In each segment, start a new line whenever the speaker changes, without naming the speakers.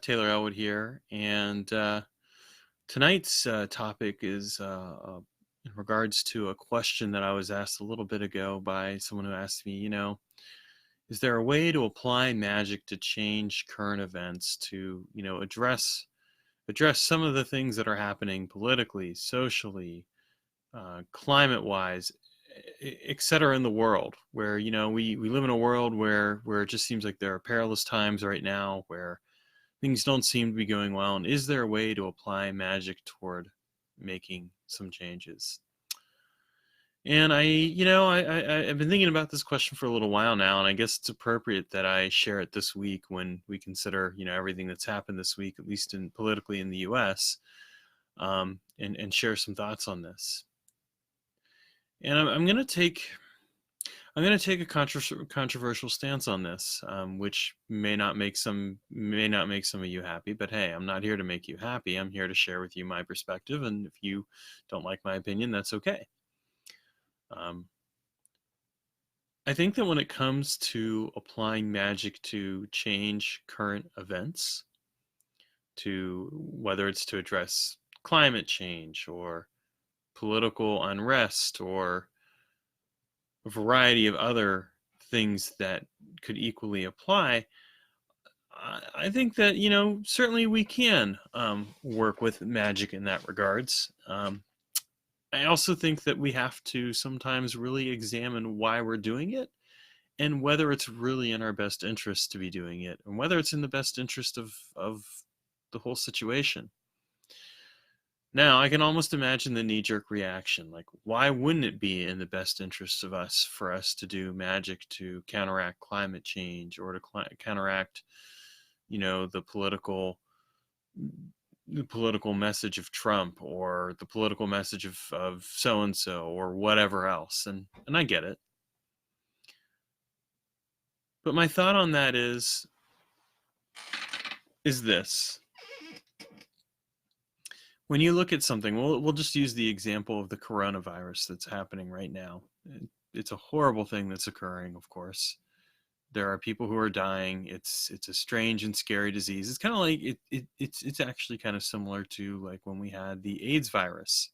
Taylor Elwood here, and tonight's topic is in regards to a question that I was asked a little bit ago by someone who asked me, is there a way to apply magic to change current events to, address some of the things that are happening politically, socially, climate-wise, et cetera, in the world, where we live in a world where it just seems like there are perilous times right now, where things don't seem to be going well, and is there a way to apply magic toward making some changes? And I've been thinking about this question for a little while now, and I guess it's appropriate that I share it this week when we consider, everything that's happened this week, at least in politically in the U.S., and share some thoughts on this. And I'm going to take a controversial stance on this, which may not make some of you happy. But hey, I'm not here to make you happy. I'm here to share with you my perspective, and if you don't like my opinion, that's okay. I think that when it comes to applying magic to change current events, to whether it's to address climate change or political unrest or a variety of other things that could equally apply, I think that, certainly we can work with magic in that regards. I also think that we have to sometimes really examine why we're doing it and whether it's really in our best interest to be doing it and whether it's in the best interest of the whole situation. Now, I can almost imagine the knee-jerk reaction. Like, why wouldn't it be in the best interest of us for us to do magic to counteract climate change or to counteract, the political message of Trump or the political message of so-and-so or whatever else? And I get it. But my thought on that is this. When you look at something, we'll just use the example of the coronavirus that's happening right now. It's a horrible thing that's occurring, of course. There are people who are dying. It's a strange and scary disease. It's kind of like it's actually kind of similar to like when we had the AIDS virus,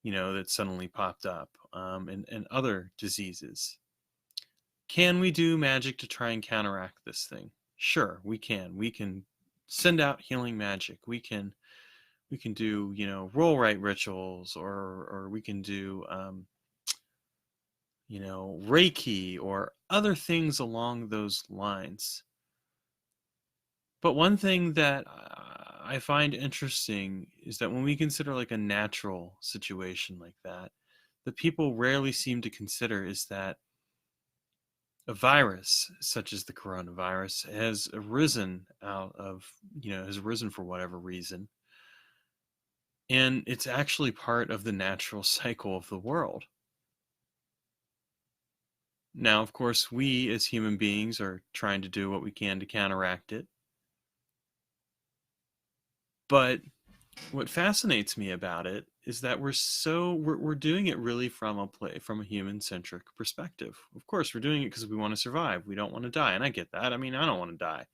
that suddenly popped up, and other diseases. Can we do magic to try and counteract this thing? Sure, we can. We can send out healing magic. We can do, roll right rituals, or we can do, Reiki or other things along those lines. But one thing that I find interesting is that when we consider like a natural situation like that, the people rarely seem to consider is that a virus such as the coronavirus has arisen has arisen for whatever reason. And it's actually part of the natural cycle of the world. Now, of course, we as human beings are trying to do what we can to counteract it. But what fascinates me about it is that we're doing it really from a human-centric perspective. Of course, we're doing it because we want to survive. We don't want to die, and I get that. I mean, I don't want to die.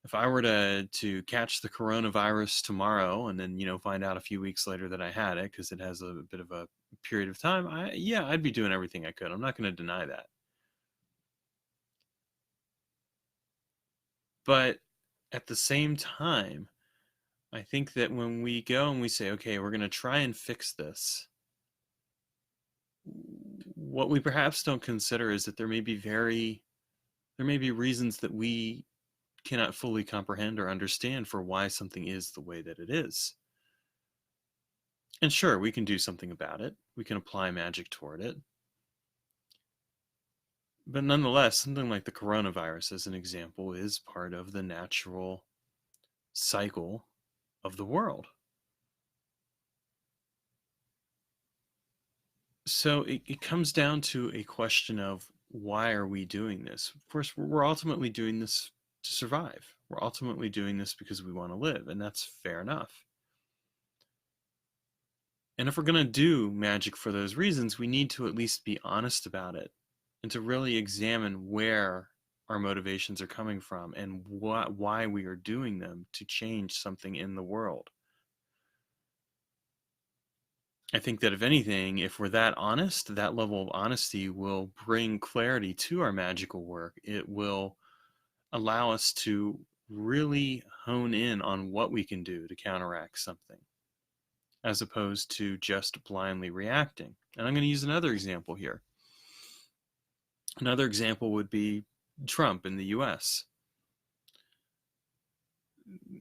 If I were to catch the coronavirus tomorrow and then find out a few weeks later that I had it because it has a bit of a period of time, I'd be doing everything I could. I'm not going to deny that. But at the same time, I think that when we go and we say, okay, we're going to try and fix this, what we perhaps don't consider is that there may be reasons that we cannot fully comprehend or understand for why something is the way that it is. And sure, we can do something about it. We can apply magic toward it. But nonetheless, something like the coronavirus, as an example, is part of the natural cycle of the world. So it comes down to a question of why are we doing this? Of course, we're ultimately doing this to survive. We're ultimately doing this because we want to live, and that's fair enough. And if we're going to do magic for those reasons, we need to at least be honest about it and to really examine where our motivations are coming from and why we are doing them to change something in the world. I think that if anything, if we're that honest, that level of honesty will bring clarity to our magical work. It will allow us to really hone in on what we can do to counteract something, as opposed to just blindly reacting. And I'm going to use another example here. Another example would be Trump in the US.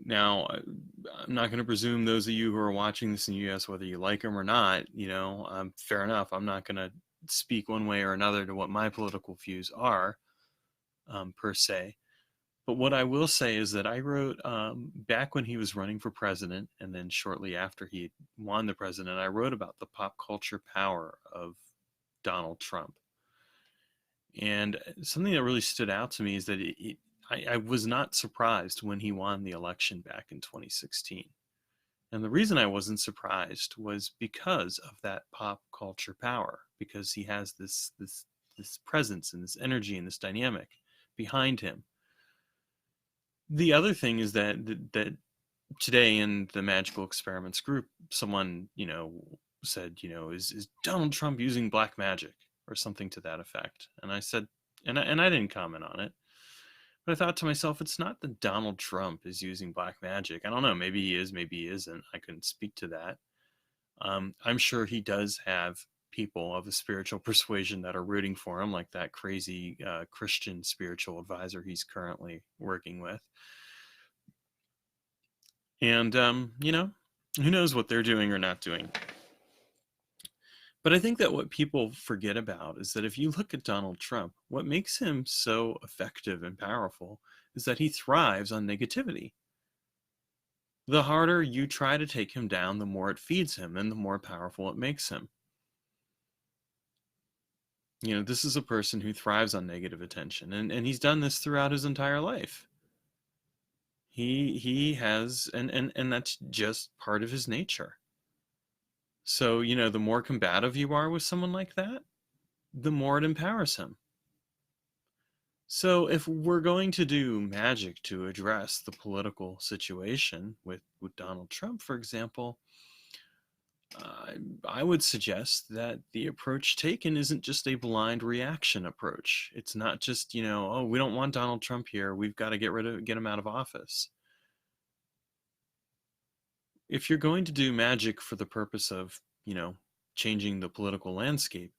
Now, I'm not going to presume those of you who are watching this in the US, whether you like him or not, fair enough. I'm not going to speak one way or another to what my political views are, per se. But what I will say is that I wrote, back when he was running for president, and then shortly after he won the president, I wrote about the pop culture power of Donald Trump. And something that really stood out to me is that I was not surprised when he won the election back in 2016. And the reason I wasn't surprised was because of that pop culture power, because he has this presence and this energy and this dynamic behind him. The other thing is that today in the Magical Experiments group, someone said, is Donald Trump using black magic or something to that effect? And I said, and I didn't comment on it, but I thought to myself, it's not that Donald Trump is using black magic. I don't know, maybe he is, maybe he isn't. I couldn't speak to that. I'm sure he does have people of a spiritual persuasion that are rooting for him, like that crazy Christian spiritual advisor he's currently working with. And, who knows what they're doing or not doing. But I think that what people forget about is that if you look at Donald Trump, what makes him so effective and powerful is that he thrives on negativity. The harder you try to take him down, the more it feeds him and the more powerful it makes him. This is a person who thrives on negative attention, and he's done this throughout his entire life. He has, and that's just part of his nature. So, the more combative you are with someone like that, the more it empowers him. So if we're going to do magic to address the political situation with Donald Trump, for example, I would suggest that the approach taken isn't just a blind reaction approach. It's not just, oh, we don't want Donald Trump here. We've got to get him out of office. If you're going to do magic for the purpose of, changing the political landscape,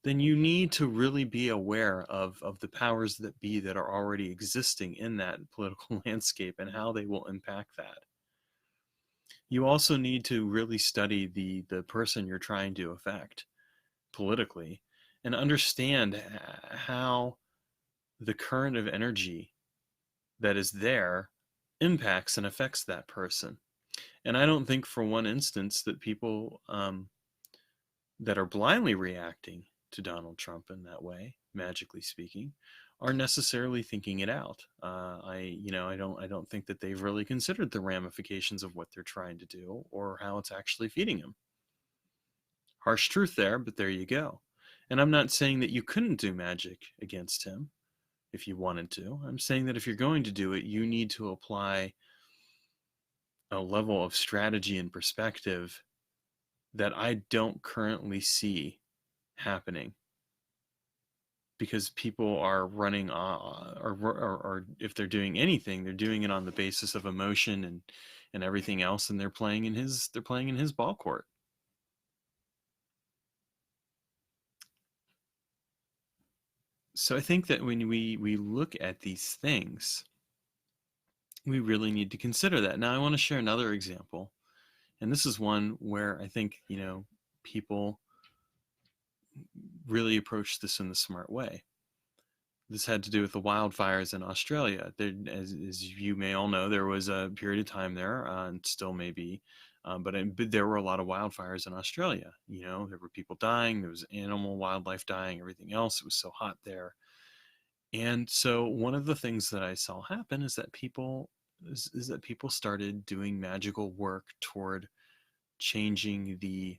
then you need to really be aware of the powers that be that are already existing in that political landscape and how they will impact that. You also need to really study the person you're trying to affect politically and understand how the current of energy that is there impacts and affects that person. And I don't think for one instance that people that are blindly reacting to Donald Trump in that way, magically speaking, are necessarily thinking it out. I don't think that they've really considered the ramifications of what they're trying to do or how it's actually feeding them. Harsh truth there, but there you go. And I'm not saying that you couldn't do magic against him if you wanted to. I'm saying that if you're going to do it, you need to apply a level of strategy and perspective that I don't currently see happening, because people are running or if they're doing anything, they're doing it on the basis of emotion and everything else, and they're playing in his ball court. So I think that when we look at these things, we really need to consider that. Now I want to share another example, and this is one where I think people really approach this in the smart way. This had to do with the wildfires in Australia. As you may all know, there was a period of time there, and still may be, but there were a lot of wildfires in Australia. There were people dying, there was wildlife dying, everything else. It was so hot there. And so one of the things that I saw happen is that people started doing magical work toward changing the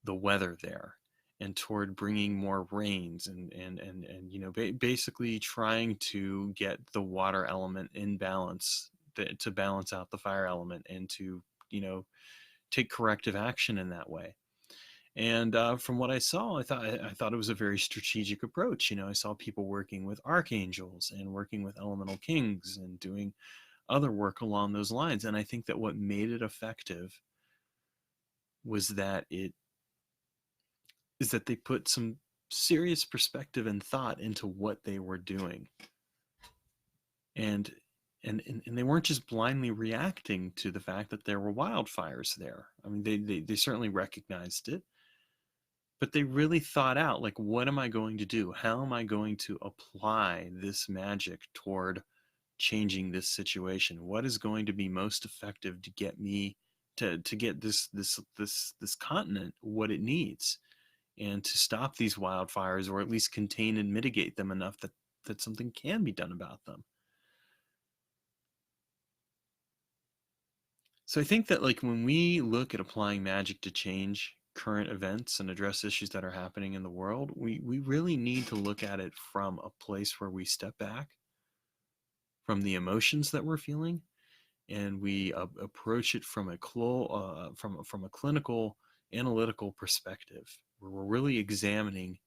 weather there. and toward bringing more rains and basically trying to get the water element in balance, to balance out the fire element, and to you know take corrective action in that way. And from what I saw, I thought it was a very strategic approach. I saw people working with archangels and working with elemental kings and doing other work along those lines. And I think that what made it effective was that it is that they put some serious perspective and thought into what they were doing. And they weren't just blindly reacting to the fact that there were wildfires there. I mean, they certainly recognized it, but they really thought out, like, what am I going to do? How am I going to apply this magic toward changing this situation? What is going to be most effective to get me to get this continent what it needs, and to stop these wildfires, or at least contain and mitigate them enough that something can be done about them. So I think that, like, when we look at applying magic to change current events and address issues that are happening in the world, we really need to look at it from a place where we step back from the emotions that we're feeling, and we approach it from from a clinical, analytical perspective, where we're really examining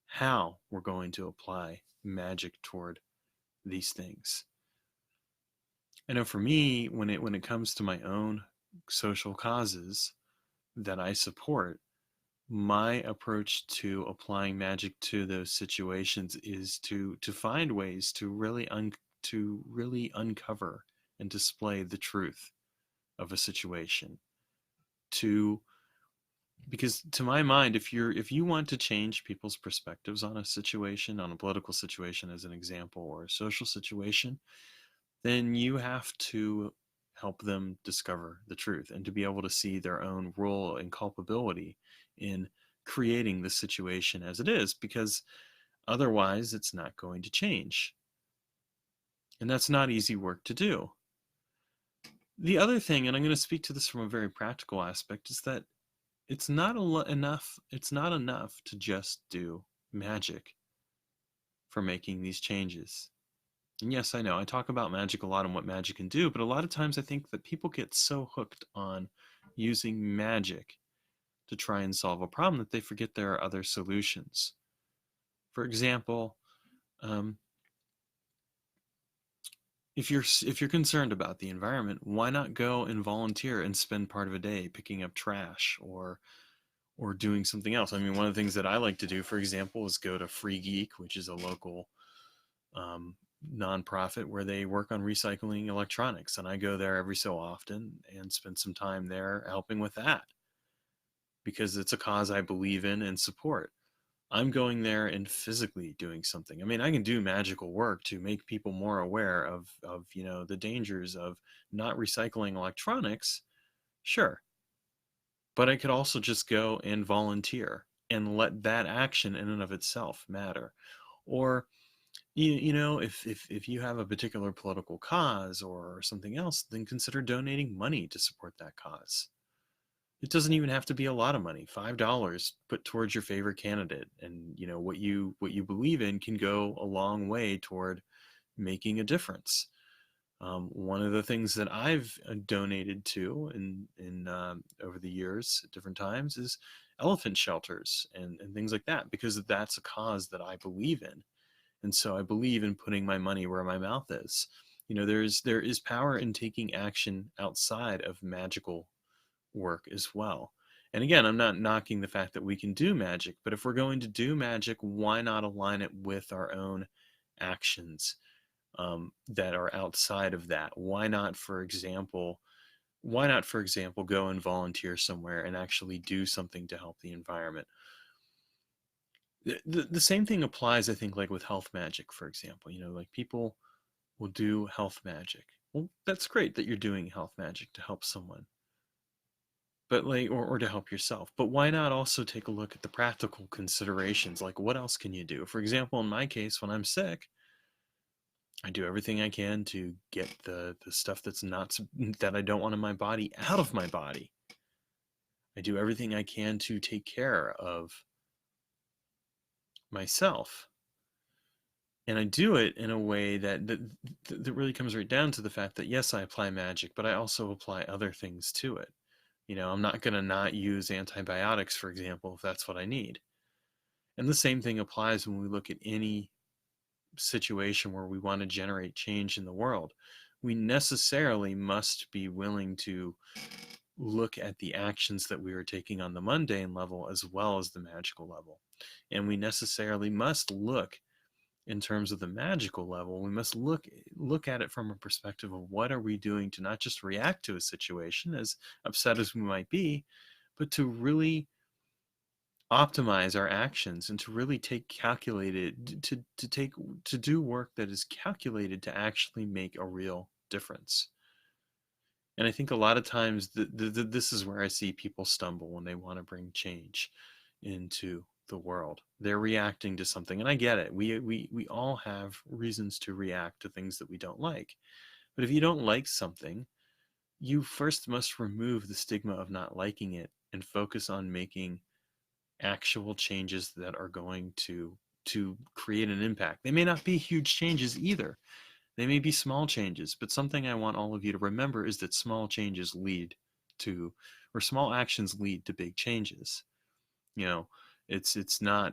how we're going to apply magic toward these things. I know for me, when it comes to my own social causes that I support, my approach to applying magic to those situations is to find ways to really uncover and display the truth of a situation. To Because to my mind, if you want to change people's perspectives on a situation, on a political situation as an example, or a social situation, then you have to help them discover the truth and to be able to see their own role and culpability in creating the situation as it is, because otherwise it's not going to change. And that's not easy work to do. The other thing, and I'm going to speak to this from a very practical aspect, is that it's not enough to just do magic for making these changes. And yes, I know I talk about magic a lot and what magic can do, but a lot of times I think that people get so hooked on using magic to try and solve a problem that they forget there are other solutions. For example, um, if you're concerned about the environment, why not go and volunteer and spend part of a day picking up trash, or doing something else? I mean, one of the things that I like to do, for example, is go to Free Geek, which is a local um, nonprofit where they work on recycling electronics, and I go there every so often and spend some time there helping with that, because it's a cause I believe in and support. I'm going there and physically doing something. I mean, I can do magical work to make people more aware of the dangers of not recycling electronics, sure, but I could also just go and volunteer and let that action in and of itself matter. Or if you have a particular political cause or something else, then consider donating money to support that cause. It doesn't even have to be a lot of money. $5 put towards your favorite candidate, and what you believe in can go a long way toward making a difference. One of the things that I've donated to in over the years at different times is elephant shelters and things like that, because that's a cause that I believe in. And so I believe in putting my money where my mouth is. There is power in taking action outside of magical work as well. And again, I'm not knocking the fact that we can do magic, but if we're going to do magic, why not align it with our own actions that are outside of that? Why not, for example, go and volunteer somewhere and actually do something to help the environment? The same thing applies, I think, like with health magic, for example. Like, people will do health magic. Well, that's great that you're doing health magic to help someone, but like, or to help yourself. But why not also take a look at the practical considerations? Like, what else can you do? For example, in my case, when I'm sick, I do everything I can to get the stuff that I don't want in my body out of my body. I do everything I can to take care of myself. And I do it in a way that really comes right down to the fact that yes, I apply magic, but I also apply other things to it. I'm not going to not use antibiotics, for example, if that's what I need. And the same thing applies when we look at any situation where we want to generate change in the world. We necessarily must be willing to look at the actions that we are taking on the mundane level as well as the magical level. And we necessarily must look in terms of the magical level, we must look at it from a perspective of what are we doing to not just react to a situation, as upset as we might be, but to really optimize our actions and to really take calculated to do work that is calculated to actually make a real difference. And I think a lot of times this is where I see people stumble when they want to bring change into the world. They're reacting to something, and I get it. We all have reasons to react to things that we don't like. But if you don't like something, you first must remove the stigma of not liking it and focus on making actual changes that are going to create an impact. They may not be huge changes either. They may be small changes, but something I want all of you to remember is that small changes lead to, or small actions lead to big changes. You know, it's not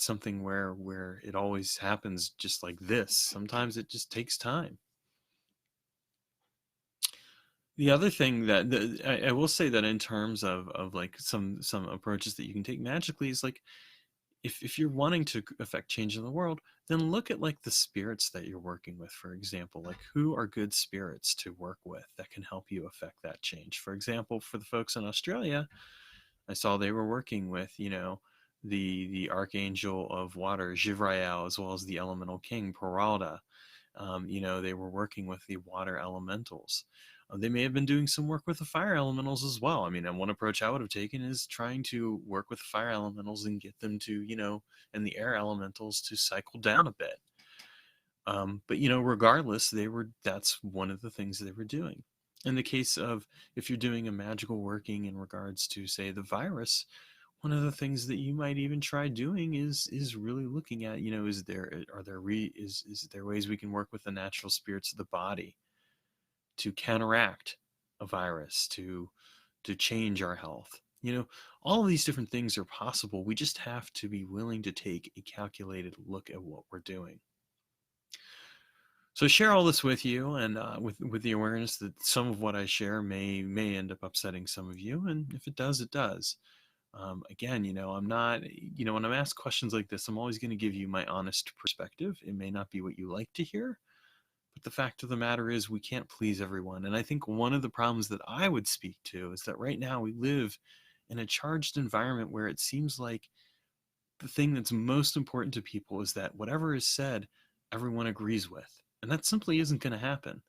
something where it always happens just like this. Sometimes it just takes time. The other thing I will say that in terms of like some approaches that you can take magically is like if you're wanting to affect change in the world, then look at like the spirits that you're working with, for example. Like, who are good spirits to work with that can help you affect that change? For example, for the folks in Australia, I saw they were working with, the archangel of water, Jivrael, as well as the elemental king, Peralta. They were working with the water elementals. They may have been doing some work with the fire elementals as well. I mean, and one approach I would have taken is trying to work with fire elementals and get them to, and the air elementals to cycle down a bit. But regardless, that's one of the things they were doing. In the case of if you're doing a magical working in regards to, say, the virus, one of the things that you might even try doing is really looking at, is there ways we can work with the natural spirits of the body to counteract a virus, to change our health. All of these different things are possible. We just have to be willing to take a calculated look at what we're doing. So I share all this with you, and with the awareness that some of what I share may end up upsetting some of you, and if it does, it does. Again, I'm not, when I'm asked questions like this, I'm always going to give you my honest perspective. It may not be what you like to hear, but the fact of the matter is we can't please everyone. And I think one of the problems that I would speak to is that right now we live in a charged environment where it seems like the thing that's most important to people is that whatever is said, everyone agrees with. And that simply isn't going to happen.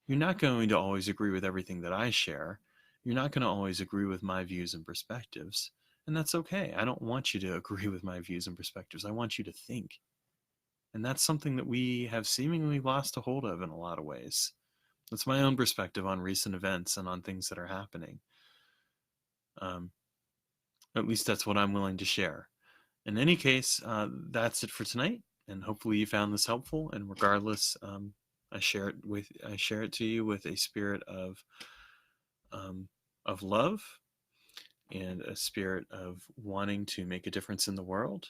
You're not going to always agree with everything that I share. You're not going to always agree with my views and perspectives. And that's okay. I don't want you to agree with my views and perspectives. I want you to think. And that's something that we have seemingly lost a hold of in a lot of ways. That's my own perspective on recent events and on things that are happening. At least that's what I'm willing to share. In any case, that's it for tonight. And hopefully you found this helpful. And regardless, I share it to you with a spirit of love and a spirit of wanting to make a difference in the world,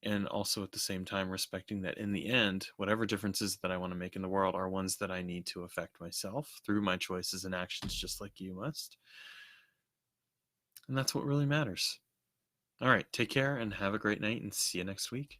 and also at the same time respecting that in the end, whatever differences that I want to make in the world are ones that I need to affect myself through my choices and actions, just like you must. And that's what really matters. All right, take care and have a great night, and see you next week.